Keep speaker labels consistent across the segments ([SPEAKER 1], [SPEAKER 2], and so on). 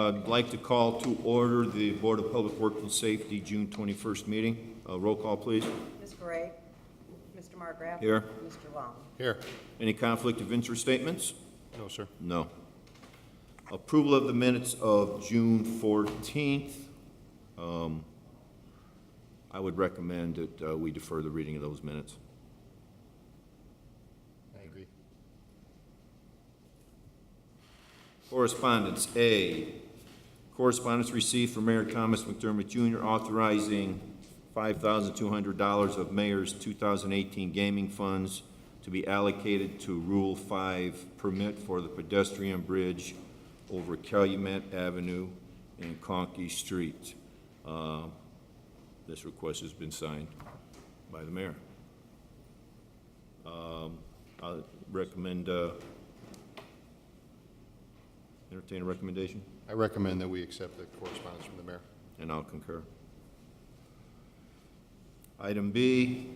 [SPEAKER 1] I'd like to call to order the Board of Public Works and Safety June 21st meeting. Roll call, please.
[SPEAKER 2] Ms. Gray. Mr. Margraf.
[SPEAKER 1] Here.
[SPEAKER 2] Mr. Long.
[SPEAKER 3] Here.
[SPEAKER 1] Any conflict of interest statements?
[SPEAKER 3] No, sir.
[SPEAKER 1] No. Approval of the minutes of June 14th. I would recommend that we defer the reading of those minutes.
[SPEAKER 3] I agree.
[SPEAKER 1] Correspondence. A, correspondence received from Mayor Thomas McDermott Jr. authorizing $5,200 of Mayor's 2018 gaming funds to be allocated to Rule 5 permit for the pedestrian bridge over Calumet Avenue and Conkey Street. This request has been signed by the mayor. I recommend, entertain a recommendation,
[SPEAKER 3] I recommend that we accept the correspondence from the mayor.
[SPEAKER 1] and I'll concur. Item B,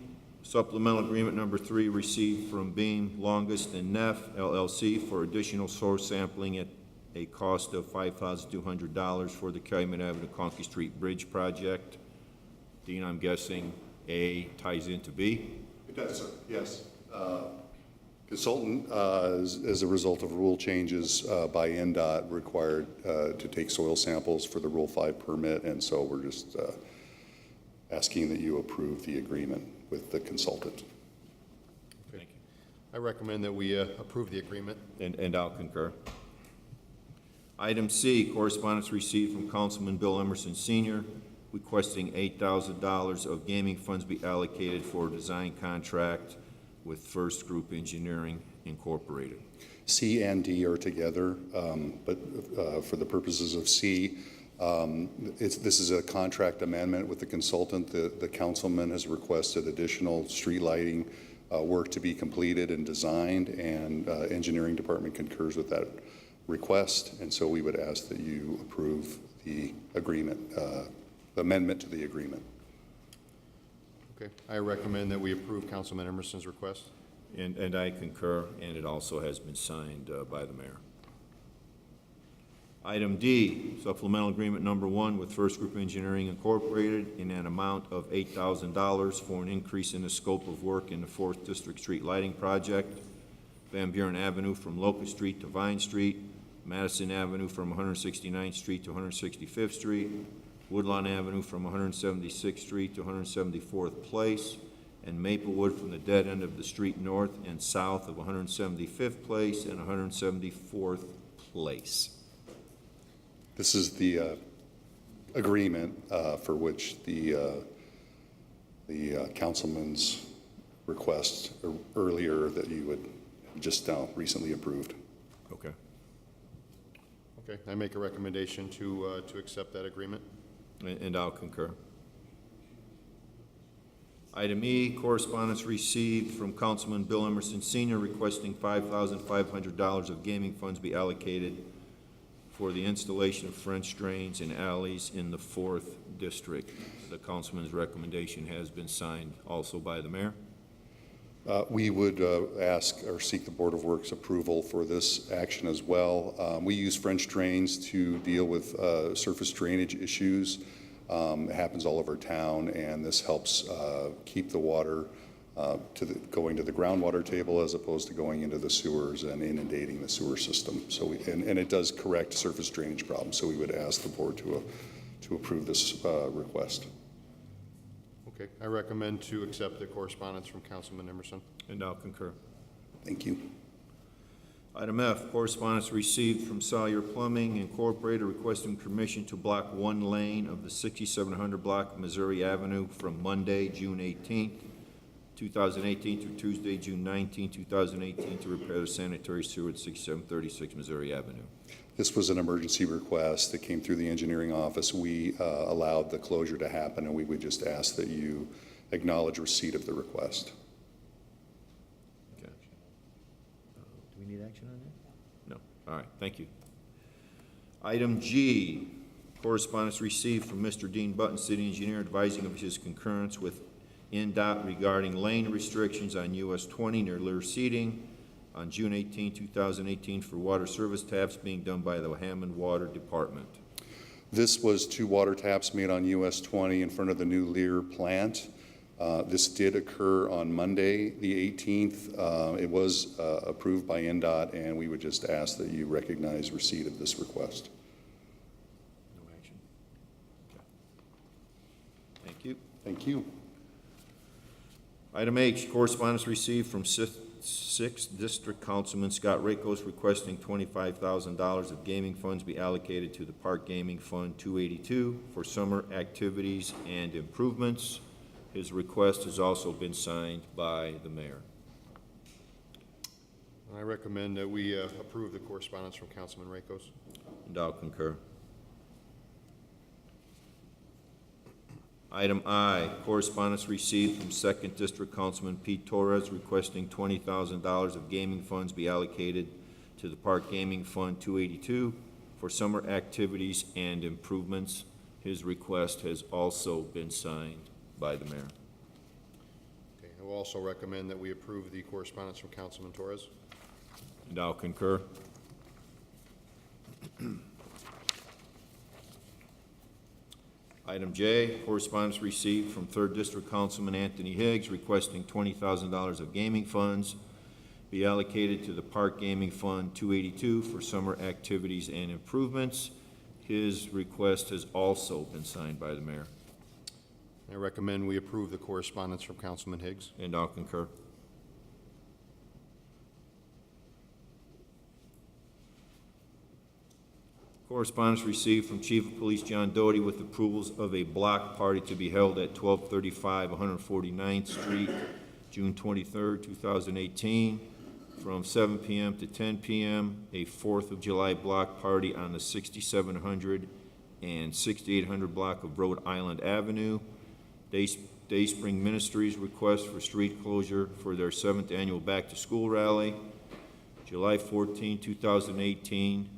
[SPEAKER 1] supplemental agreement number 3 received from Beam, Longest, and Neff LLC for additional source sampling at a cost of $5,200 for the Calumet Avenue Conkey Street Bridge project. Dean, I'm guessing A ties into B?
[SPEAKER 4] It does, sir, yes. Consultant, as a result of rule changes by NDOT, required to take soil samples for the Rule 5 permit, and so we're just asking that you approve the agreement with the consultant.
[SPEAKER 1] Thank you.
[SPEAKER 3] I recommend that we approve the agreement.
[SPEAKER 1] And I'll concur. Item C, correspondence received from Councilman Bill Emerson Sr. requesting $8,000 of gaming funds be allocated for a design contract with First Group Engineering Incorporated.
[SPEAKER 4] C and D are together, but for the purposes of C, this is a contract amendment with the consultant. The councilman has requested additional street lighting work to be completed and designed, and engineering department concurs with that request, and so we would ask that you approve the agreement, amendment to the agreement.
[SPEAKER 3] Okay. I recommend that we approve Councilman Emerson's request.
[SPEAKER 1] And I concur, and it also has been signed by the mayor. Item D, supplemental agreement number 1 with First Group Engineering Incorporated in an amount of $8,000 for an increase in the scope of work in the 4th District Street Lighting Project, Van Buren Avenue from Locust Street to Vine Street, Madison Avenue from 169th Street to 165th Street, Woodlawn Avenue from 176th Street to 174th Place, and Maplewood from the dead end of the street north and south of 175th Place and 174th Place.
[SPEAKER 4] This is the agreement for which the councilman's request earlier that you had just now recently approved.
[SPEAKER 1] Okay.
[SPEAKER 3] Okay. I make a recommendation to accept that agreement.
[SPEAKER 1] And I'll concur. Item E, correspondence received from Councilman Bill Emerson Sr. requesting $5,500 of gaming funds be allocated for the installation of French drains and alleys in the 4th District. The councilman's recommendation has been signed also by the mayor.
[SPEAKER 4] We would ask or seek the Board of Works approval for this action as well. We use French drains to deal with surface drainage issues. It happens all over town, and this helps keep the water going to the groundwater table as opposed to going into the sewers and inundating the sewer system. So, and it does correct surface drainage problems. So we would ask the board to approve this request.
[SPEAKER 3] Okay. I recommend to accept the correspondence from Councilman Emerson.
[SPEAKER 1] And I'll concur.
[SPEAKER 4] Thank you.
[SPEAKER 1] Item F, correspondence received from Sawyer Plumbing Incorporated requesting permission to block 1 lane of the 6700 block of Missouri Avenue from Monday, June 18th, 2018 through Tuesday, June 19, 2018 to repair the sanitary sewer at 6736 Missouri Avenue.
[SPEAKER 4] This was an emergency request that came through the engineering office. We allowed the closure to happen, and we would just ask that you acknowledge receipt of the request.
[SPEAKER 1] Okay. Do we need action on that? No. All right. Thank you. Item G, correspondence received from Mr. Dean Button, City Engineer, advising of his concurrence with NDOT regarding lane restrictions on US 20 near Lear Seating on June 18, 2018 for water service taps being done by the Hammond Water Department.
[SPEAKER 4] This was 2 water taps made on US 20 in front of the new Lear plant. This did occur on Monday, the 18th. It was approved by NDOT, and we would just ask that you recognize receipt of this request.
[SPEAKER 1] No action. Okay. Thank you.
[SPEAKER 4] Thank you.
[SPEAKER 1] Item H, correspondence received from 6th District Councilman Scott Rakos requesting $25,000 of gaming funds be allocated to the Park Gaming Fund 282 for summer activities and improvements. His request has also been signed by the mayor.
[SPEAKER 3] I recommend that we approve the correspondence from Councilman Rakos.
[SPEAKER 1] And I'll concur. Item I, correspondence received from 2nd District Councilman Pete Torres requesting $20,000 of gaming funds be allocated to the Park Gaming Fund 282 for summer activities and improvements. His request has also been signed by the mayor.
[SPEAKER 3] Okay, I will also recommend that we approve the correspondence from Councilman Torres.
[SPEAKER 1] And I'll concur. Item J, correspondence received from 3rd District Councilman Anthony Higgs requesting $20,000 of gaming funds be allocated to the Park Gaming Fund 282 for summer activities and improvements. His request has also been signed by the mayor.
[SPEAKER 3] I recommend we approve the correspondence from Councilman Higgs.
[SPEAKER 1] And I'll concur. Correspondence received from Chief of Police John Doty with approvals of a block party to be held at 1235 149th Street, June 23rd, 2018, from 7 p.m. to 10 p.m., a 4th of July block party on the 6700 and 6800 block of Rhode Island Avenue. Dayspring Ministries request for street closure for their 7th annual back-to-school rally, July 14, 2018,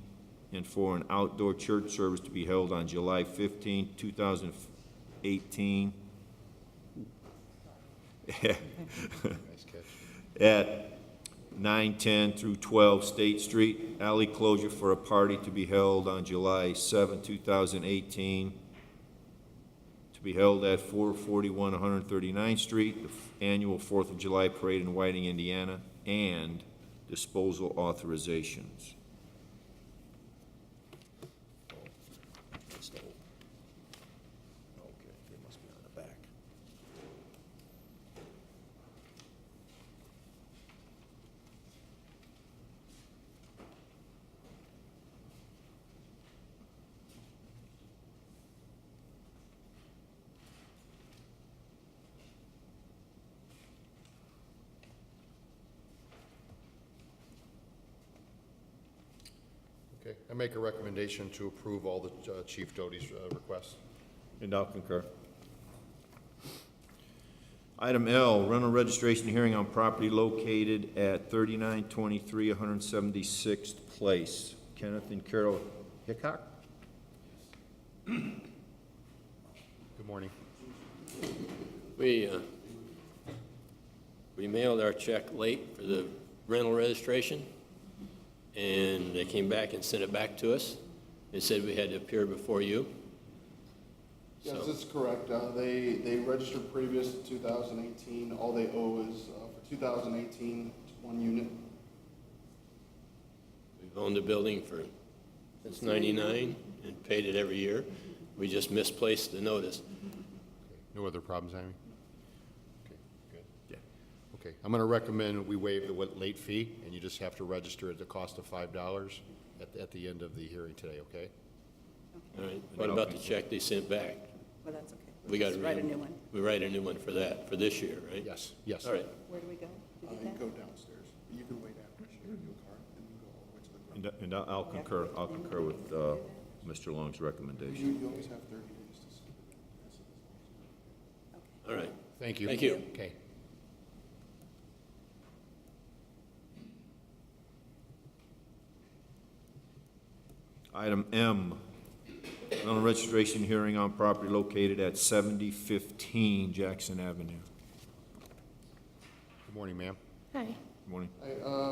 [SPEAKER 1] and for an outdoor church service to be held on July 15, 2018
[SPEAKER 3] Nice catch.
[SPEAKER 1] at 910 through 12 State Street. Alley closure for a party to be held on July 7, 2018, to be held at 441 139th Street, the annual 4th of July parade in Whiting, Indiana, and disposal authorizations.
[SPEAKER 5] Okay, they must be on the back.
[SPEAKER 3] Okay, I make a recommendation to approve all the Chief Doty's requests.
[SPEAKER 1] And I'll concur. Item L, rental registration hearing on property located at 3923 176th Place. Kenneth and Carol Hickok?
[SPEAKER 3] Good morning.
[SPEAKER 6] We mailed our check late for the rental registration, and they came back and sent it back to us. They said we had to appear before you.
[SPEAKER 7] Yes, that's correct. They registered previous to 2018. All they owe is, for 2018, it's 1 unit.
[SPEAKER 6] We've owned the building since '99 and paid it every year. We just misplaced the notice.
[SPEAKER 3] No other problems, Amy? Okay, good.
[SPEAKER 1] Yeah.
[SPEAKER 3] Okay, I'm going to recommend we waive the late fee, and you just have to register at the cost of $5 at the end of the hearing today, okay?
[SPEAKER 6] All right, what about the check they sent back?
[SPEAKER 2] Well, that's okay.
[SPEAKER 6] We got to
[SPEAKER 2] Just write a new one.
[SPEAKER 6] We write a new one for that, for this year, right?
[SPEAKER 3] Yes, yes.
[SPEAKER 6] All right.
[SPEAKER 2] Where do we go? To do
[SPEAKER 7] You
[SPEAKER 2] that?
[SPEAKER 7] go downstairs. You can wait after she gives you a card, and you go all the way to the front.
[SPEAKER 1] And I'll concur. I'll concur with Mr. Long's recommendation.
[SPEAKER 7] You always have 30 days to submit it.
[SPEAKER 6] All right.
[SPEAKER 3] Thank you.
[SPEAKER 6] Thank you.
[SPEAKER 3] Okay.
[SPEAKER 1] Item M, rental registration hearing on property located at 7015 Jackson Avenue.
[SPEAKER 3] Good morning, ma'am.
[SPEAKER 8] Hi,
[SPEAKER 1] Good morning.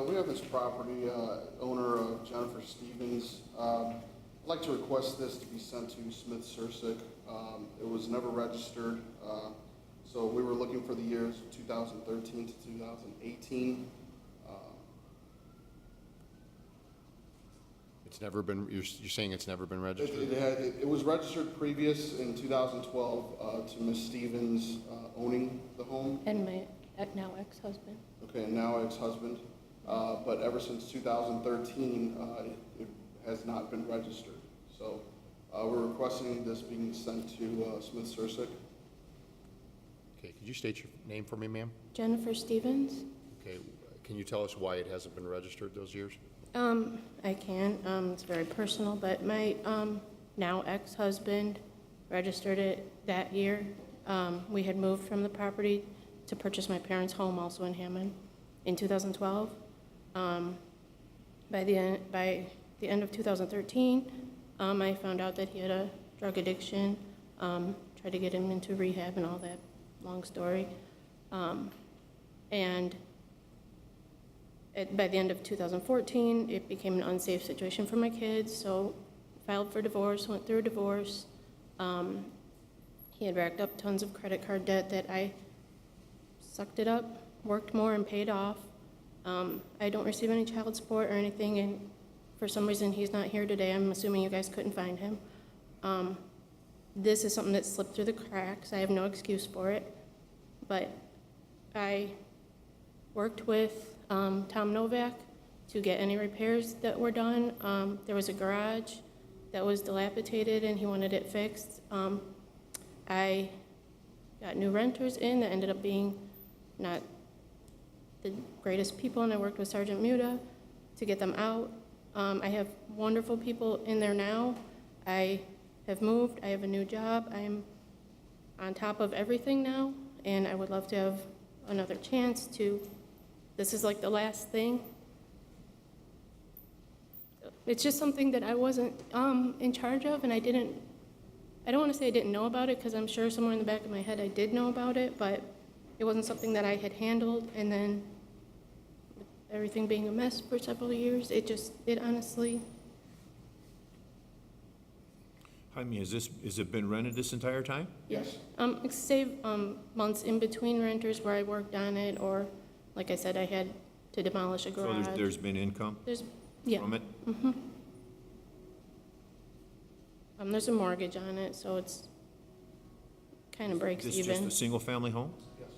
[SPEAKER 7] We have this property, owner of Jennifer Stevens. I'd like to request this to be sent to Smith Sursick. It was never registered, so we were looking for the years 2013 to 2018.
[SPEAKER 3] It's never been, you're saying it's never been registered?
[SPEAKER 7] It was registered previous in 2012 to Ms. Stevens owning the home.
[SPEAKER 5] And my now ex-husband.
[SPEAKER 7] Okay, and now ex-husband, but ever since 2013, it has not been registered. So we're requesting this being sent to Smith Sursick.
[SPEAKER 3] Okay, could you state your name for me, ma'am?
[SPEAKER 5] Jennifer Stevens.
[SPEAKER 3] Okay, can you tell us why it hasn't been registered those years?
[SPEAKER 5] I can. It's very personal, but my now ex-husband registered it that year. We had moved from the property to purchase my parents' home, also in Hammond, in 2012. By the end of 2013, I found out that he had a drug addiction. Tried to get him into rehab and all that. Long story. And by the end of 2014, it became an unsafe situation for my kids, so filed for divorce, went through a divorce. He had racked up tons of credit card debt that I sucked it up, worked more, and paid off. I don't receive any child support or anything, and for some reason he's not here today. I'm assuming you guys couldn't find him. This is something that slipped through the cracks. I have no excuse for it, but I worked with Tom Novak to get any repairs that were done. There was a garage that was dilapidated and he wanted it fixed. I got new renters in that ended up being not the greatest people, and I worked with Sergeant Muda to get them out. I have wonderful people in there now. I have moved, I have a new job, I'm on top of everything now, and I would love to have another chance to. This is like the last thing. It's just something that I wasn't in charge of, and I don't want to say I didn't know about it, because I'm sure somewhere in the back of my head I did know about it, but it wasn't something that I had handled, and then with everything being a mess for several years, it honestly.
[SPEAKER 1] Jaime, has it been rented this entire time?
[SPEAKER 7] Yes.
[SPEAKER 5] Save months in between renters where I worked on it, or, like I said, I had to demolish a
[SPEAKER 1] So
[SPEAKER 5] garage.
[SPEAKER 1] there's been income
[SPEAKER 5] Yeah.
[SPEAKER 1] from it?
[SPEAKER 5] There's a mortgage on it, so it's kind of breaks
[SPEAKER 1] Is this
[SPEAKER 5] even.
[SPEAKER 1] just a single-family home?
[SPEAKER 7] Yes.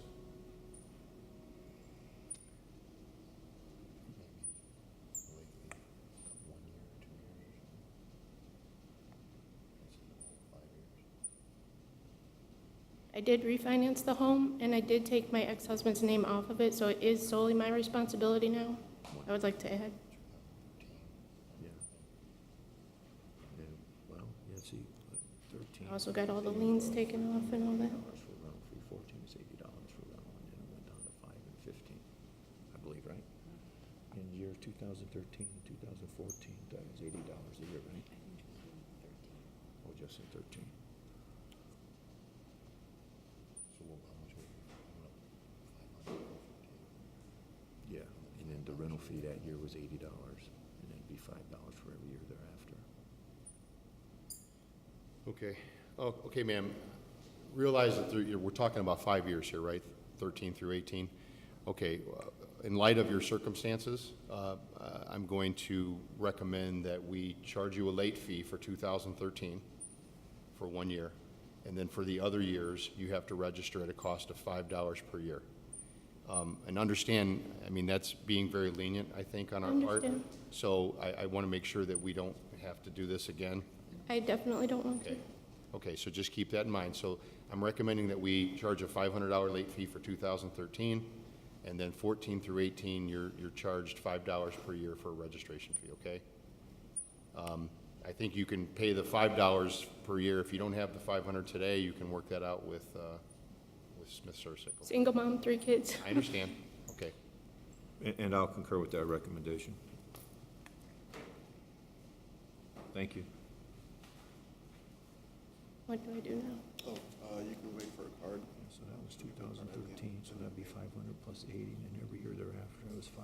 [SPEAKER 5] I did refinance the home, and I did take my ex-husband's name off of it, so it is solely my responsibility now. I would like to add.
[SPEAKER 1] Yeah. Well, yeah, see, 13.
[SPEAKER 5] I also got all the liens taken off and all that.
[SPEAKER 1] $80 for rental fee, 14 is $80 for rental, and then it went down to 5 and 15, I believe, right? In year 2013 and 2014, that was $80 a year, right? Oh, just in 13. Yeah, and then the rental fee that year was $80, and then it'd be $5 for every year thereafter.
[SPEAKER 3] Okay. Oh, okay, ma'am. Realize that we're talking about 5 years here, right? 13 through 18. Okay. In light of your circumstances, I'm going to recommend that we charge you a late fee for 2013 for 1 year. And then for the other years, you have to register at a cost of $5 per year. And understand, I mean, that's being very lenient, I think, on our part.
[SPEAKER 5] Understand.
[SPEAKER 3] So I want to make sure that we don't have to do this again.
[SPEAKER 5] I definitely don't want to.
[SPEAKER 3] Okay. Okay, so just keep that in mind. So I'm recommending that we charge a $500 late fee for 2013, and then 14 through 18, you're charged $5 per year for a registration fee, okay? I think you can pay the $5 per year. If you don't have the 500 today, you can work that out with Smith Sursick. Okay?
[SPEAKER 5] Single mom, 3 kids.
[SPEAKER 3] I understand. Okay.
[SPEAKER 1] And I'll concur with that recommendation. Thank you.
[SPEAKER 5] What do I do now?
[SPEAKER 7] Oh, you can wait for a card.
[SPEAKER 1] So that was 2013, so that'd be 500 plus 80, and then every year thereafter, it was $5.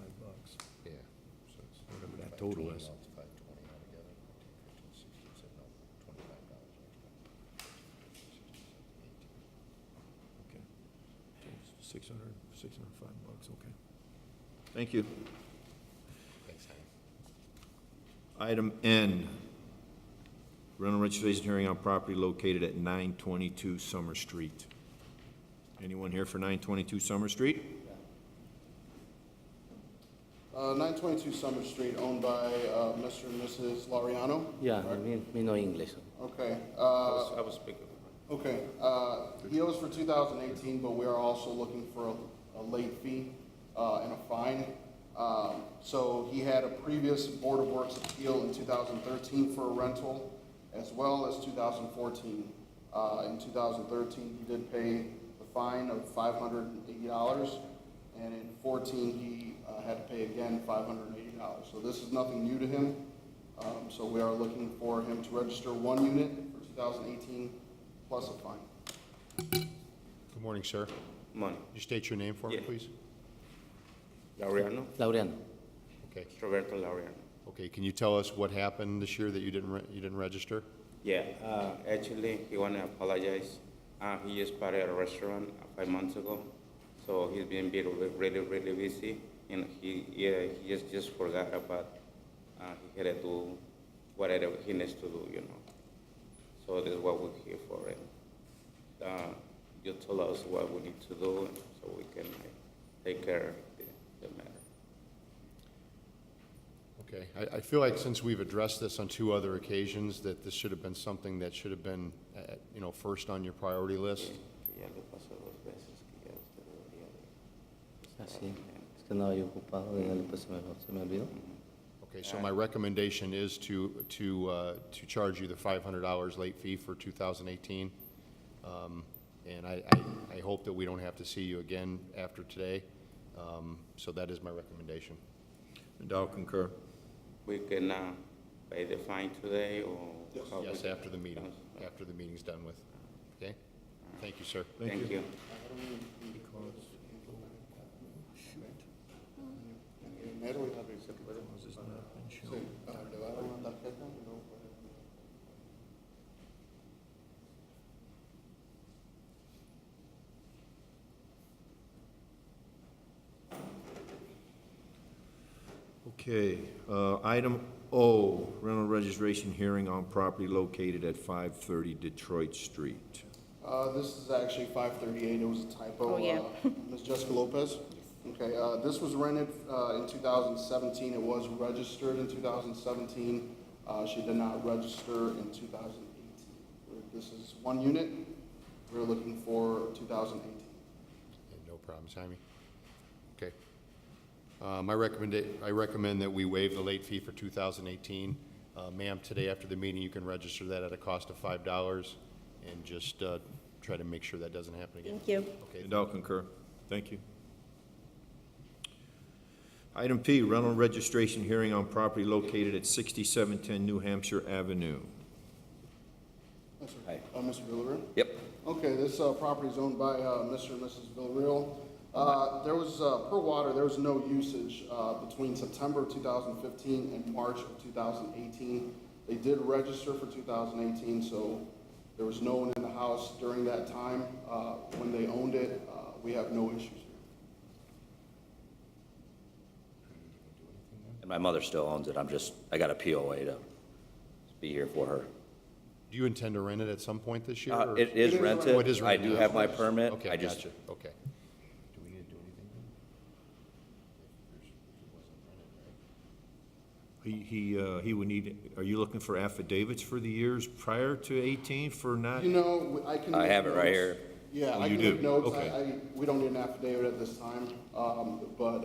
[SPEAKER 3] Yeah. So it's
[SPEAKER 1] Whatever that total is.
[SPEAKER 3] It's 520 altogether. 15, 16, 17, no, $25
[SPEAKER 1] Okay. So it's 600, $605, okay. Thank you.
[SPEAKER 3] Thanks, Hank.
[SPEAKER 1] Item N, rental registration hearing on property located at 922 Summer Street. Anyone here for 922 Summer Street?
[SPEAKER 7] 922 Summer Street, owned by Mr. and Mrs. Laureano?
[SPEAKER 8] Yeah,
[SPEAKER 7] correct?
[SPEAKER 8] me know English.
[SPEAKER 7] Okay.
[SPEAKER 8] I was speaking.
[SPEAKER 7] Okay, he owes for 2018, but we are also looking for a late fee and a fine. So he had a previous Board of Works appeal in 2013 for a rental, as well as 2014. In 2013, he did pay the fine of $580, and in 14, he had to pay again $580. So this is nothing new to him. So we are looking for him to register one unit for 2018 plus a fine.
[SPEAKER 3] Good morning, sir.
[SPEAKER 9] Money.
[SPEAKER 3] Could you state your name for me,
[SPEAKER 9] Yeah.
[SPEAKER 3] please?
[SPEAKER 9] Laureano,
[SPEAKER 8] Laureano.
[SPEAKER 3] Okay.
[SPEAKER 9] Roberto Laureano.
[SPEAKER 3] Okay, can you tell us what happened this year that you didn't register?
[SPEAKER 9] Yeah, actually, he want to apologize. He just started a restaurant 5 months ago, so he's been really busy, and he just forgot about he had to do whatever he needs to do, you know. So this is what we're here for, and you tell us what we need to do, so we can take care of the matter.
[SPEAKER 3] Okay, I feel like since we've addressed this on 2 other occasions, that this should have been something that should have been, first on your priority list.
[SPEAKER 9] Que ya le pasó 2 veces, que ya usted debería de
[SPEAKER 8] Así. Es que andaba yo ocupado y después se me olvidó.
[SPEAKER 3] Okay, so my recommendation is to charge you the $500 late fee for 2018. And I hope that we don't have to see you again after today. So that is my recommendation.
[SPEAKER 1] And I'll concur.
[SPEAKER 9] We can pay the fine today, or? how
[SPEAKER 3] Yes,
[SPEAKER 9] we-
[SPEAKER 3] after the meeting's done with. Okay? Thank you, sir.
[SPEAKER 9] Thank you.
[SPEAKER 1] Okay, item O, rental registration hearing on property located at 530 Detroit Street.
[SPEAKER 7] This is actually 538, it was a typo.
[SPEAKER 2] Oh, yeah.
[SPEAKER 7] Ms. Jessica Lopez? Okay, this was rented in 2017, it was registered in 2017. She did not register in 2018. This is one unit, we're looking for 2018.
[SPEAKER 3] No problem, Simon. Okay. I recommend that we waive the late fee for 2018. Ma'am, today after the meeting, you can register that at a cost of $5 and just try to make sure that doesn't happen again.
[SPEAKER 2] Thank you.
[SPEAKER 3] Okay.
[SPEAKER 1] And I'll concur. Thank you. Item P, rental registration hearing on property located at 6710 New Hampshire Avenue.
[SPEAKER 7] Yes, sir.
[SPEAKER 8] Hi.
[SPEAKER 7] Mr. Villarreal?
[SPEAKER 8] Yep.
[SPEAKER 7] Okay, this property is owned by Mr. and Mrs. Villarreal. There was, per water, there was no usage between September 2015 and March of 2018. They did register for 2018, so there was no one in the house during that time. When they owned it, we have no issues here.
[SPEAKER 10] And my mother still owns it. I got a POA to be here for her.
[SPEAKER 3] Do you intend to rent it at some point this year? or-
[SPEAKER 10] It is
[SPEAKER 7] It is
[SPEAKER 10] rented.
[SPEAKER 3] Oh, it is
[SPEAKER 10] I
[SPEAKER 3] rented.
[SPEAKER 10] do have my permit.
[SPEAKER 3] Okay,
[SPEAKER 10] I just,
[SPEAKER 3] gotcha. Okay. Do we need to do anything then?
[SPEAKER 1] He would need, are you looking for affidavits for the years prior to 18 for not?
[SPEAKER 7] You know, I can.
[SPEAKER 10] I
[SPEAKER 7] make
[SPEAKER 10] have it right
[SPEAKER 7] notes.
[SPEAKER 10] here.
[SPEAKER 7] Yeah,
[SPEAKER 1] Oh,
[SPEAKER 7] I
[SPEAKER 1] you
[SPEAKER 7] can
[SPEAKER 1] do?
[SPEAKER 7] make notes.
[SPEAKER 1] Okay.
[SPEAKER 7] We don't need an affidavit at this time, but,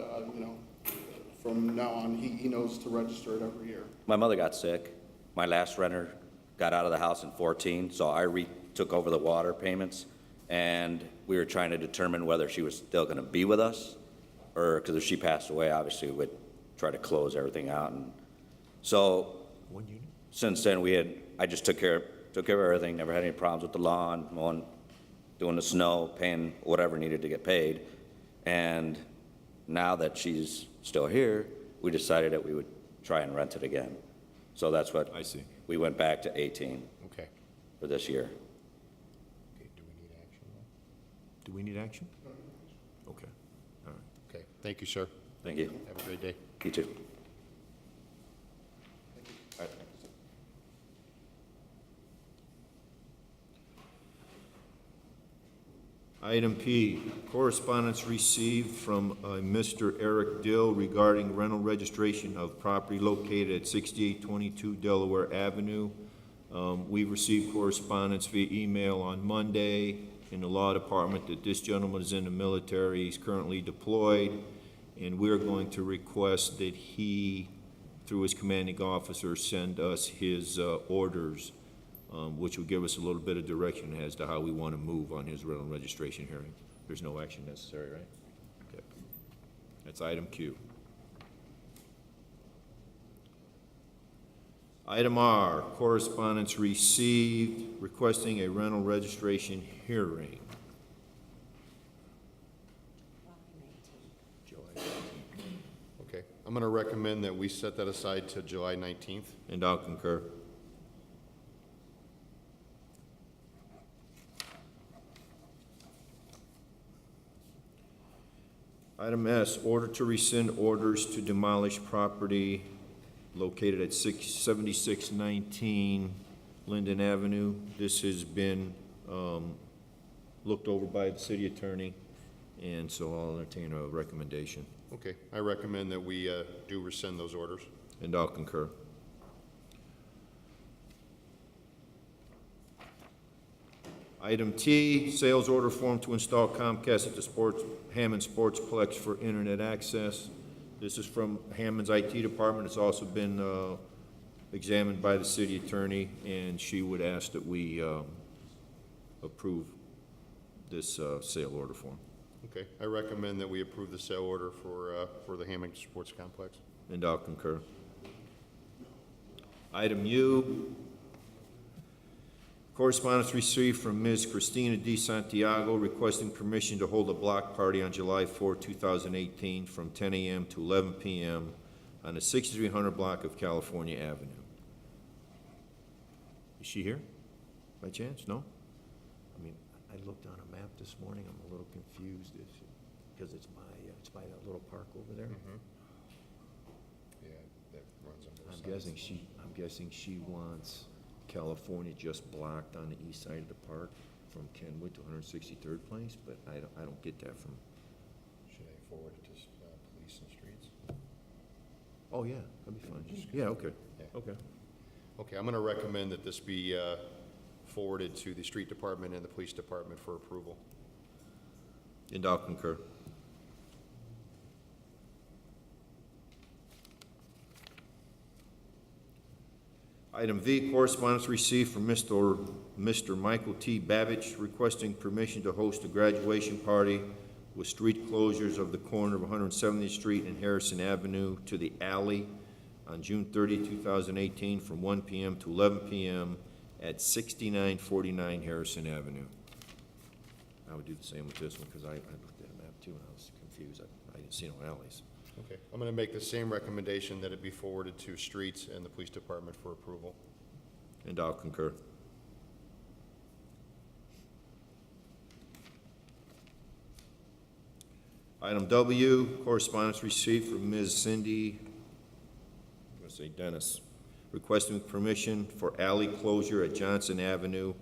[SPEAKER 7] from now on, he knows to register it every year.
[SPEAKER 10] my mother got sick. My last renter got out of the house in 14, so I took over the water payments. And we were trying to determine whether she was still going to be with us, or, because if she passed away, obviously we'd try to close everything out. And so
[SPEAKER 1] One unit?
[SPEAKER 10] since then, I just took care of took care of everything, never had any problems with the lawn, mowing, doing the snow, paying whatever needed to get paid. And now that she's still here, we decided that we would try and rent it again. So that's what
[SPEAKER 1] I see.
[SPEAKER 10] we went back to 18
[SPEAKER 3] Okay.
[SPEAKER 10] for this year.
[SPEAKER 3] Okay, do we need action though?
[SPEAKER 1] Do we need action? Okay, all right.
[SPEAKER 3] Okay, thank you, sir.
[SPEAKER 10] Thank you.
[SPEAKER 3] Have a great day.
[SPEAKER 10] You too.
[SPEAKER 1] Item P, correspondence received from Mr. Eric Dill regarding rental registration of property located at 6822 Delaware Avenue. We received correspondence via email on Monday in the law department that this gentleman is in the military, he's currently deployed, and we're going to request that he, through his commanding officer, send us his orders, which will give us a little bit of direction as to how we want to move on his rental registration hearing. There's no action necessary, right? Okay. That's item Q. Item R, correspondence received requesting a rental registration hearing.
[SPEAKER 3] Okay, I'm going to recommend that we set that aside to July 19th.
[SPEAKER 1] And I'll concur. Item S, order to rescind orders to demolish property located at 7619 Linden Avenue. This has been looked over by the city attorney, and so I'll entertain a recommendation.
[SPEAKER 3] Okay, I recommend that we do rescind those orders.
[SPEAKER 1] And I'll concur. Item T, sales order form to install Comcast at the Hammond Sportsplex for internet access. This is from Hammond's IT department. It's also been examined by the city attorney, and she would ask that we approve this sale order form.
[SPEAKER 3] Okay, I recommend that we approve the sale order for the Hammond Sports Complex.
[SPEAKER 1] And I'll concur. Item U, correspondence received from Ms. Christina D. Santiago requesting permission to hold a block party on July 4, 2018 from 10 a.m. to 11 p.m. on the 6300 block of California Avenue. Is she here by chance? No? I mean, I looked on a map this morning. I'm a little confused because it's by that little park over there.
[SPEAKER 3] Yeah, that runs on both
[SPEAKER 1] I'm
[SPEAKER 3] sides.
[SPEAKER 1] guessing she wants California just blocked on the east side of the park from Kenwood to 163rd Place, but I don't get that from,
[SPEAKER 3] Should I forward it to police and streets?
[SPEAKER 1] oh, yeah, that'd be fine. Yeah, okay,
[SPEAKER 3] Yeah.
[SPEAKER 1] okay.
[SPEAKER 3] Okay, I'm going to recommend that this be forwarded to the street department and the police department for approval.
[SPEAKER 1] And I'll concur. Item V, correspondence received from Mr. Michael T. Babich requesting permission to host a graduation party with street closures of the corner of 170th Street and Harrison Avenue to the alley on June 30, 2018, from 1 p.m. to 11 p.m. at 6949 Harrison Avenue. I would do the same with this one, because I looked at a map too, and I was confused. I didn't see no alleys.
[SPEAKER 3] Okay, I'm going to make the same recommendation that it be forwarded to streets and the police department for approval.
[SPEAKER 1] And I'll concur. Item W, correspondence received from Ms. Cindy, I'm going to say Dennis, requesting permission for alley closure at Johnson Avenue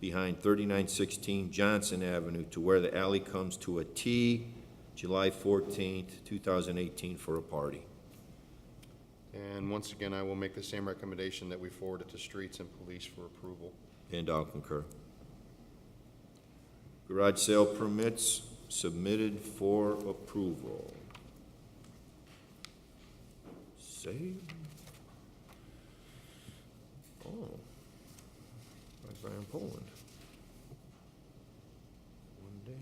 [SPEAKER 1] behind 3916 Johnson Avenue to where the alley comes to a T, July 14th, 2018, for a party.
[SPEAKER 3] And once again, I will make the same recommendation that we forward it to streets and police for approval.
[SPEAKER 1] And I'll concur. Garage sale permits submitted for approval. Save. Oh. Right by in Poland. One day.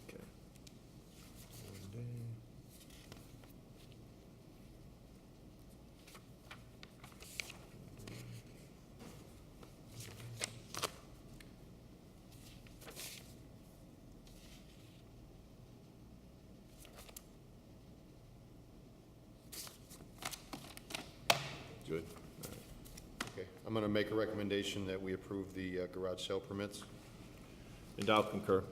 [SPEAKER 1] Okay. One day.
[SPEAKER 3] I'm going to make a recommendation that we approve the garage sale permits.
[SPEAKER 1] And I'll concur.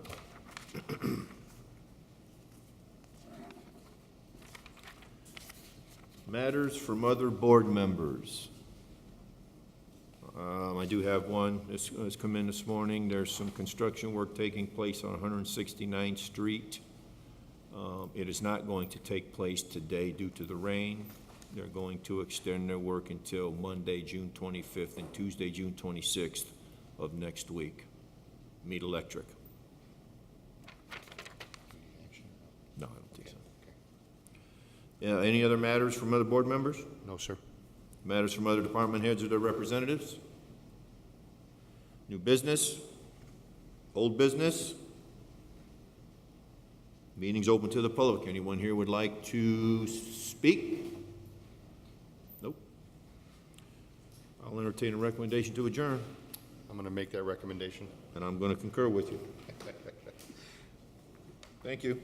[SPEAKER 1] Matters from other board members. I do have one. This has come in this morning. There's some construction work taking place on 169th Street. It is not going to take place today due to the rain. They're going to extend their work until Monday, June 25th, and Tuesday, June 26th of next week. Meet Electric. No, I don't think so. Yeah, any other matters from other board members?
[SPEAKER 3] No, sir.
[SPEAKER 1] Matters from other department heads or their representatives? New business? Old business? Meeting's open to the public. Anyone here would like to speak? Nope. I'll entertain a recommendation to adjourn,
[SPEAKER 3] I'm going to make that recommendation.
[SPEAKER 1] and I'm going to concur with you. Thank you.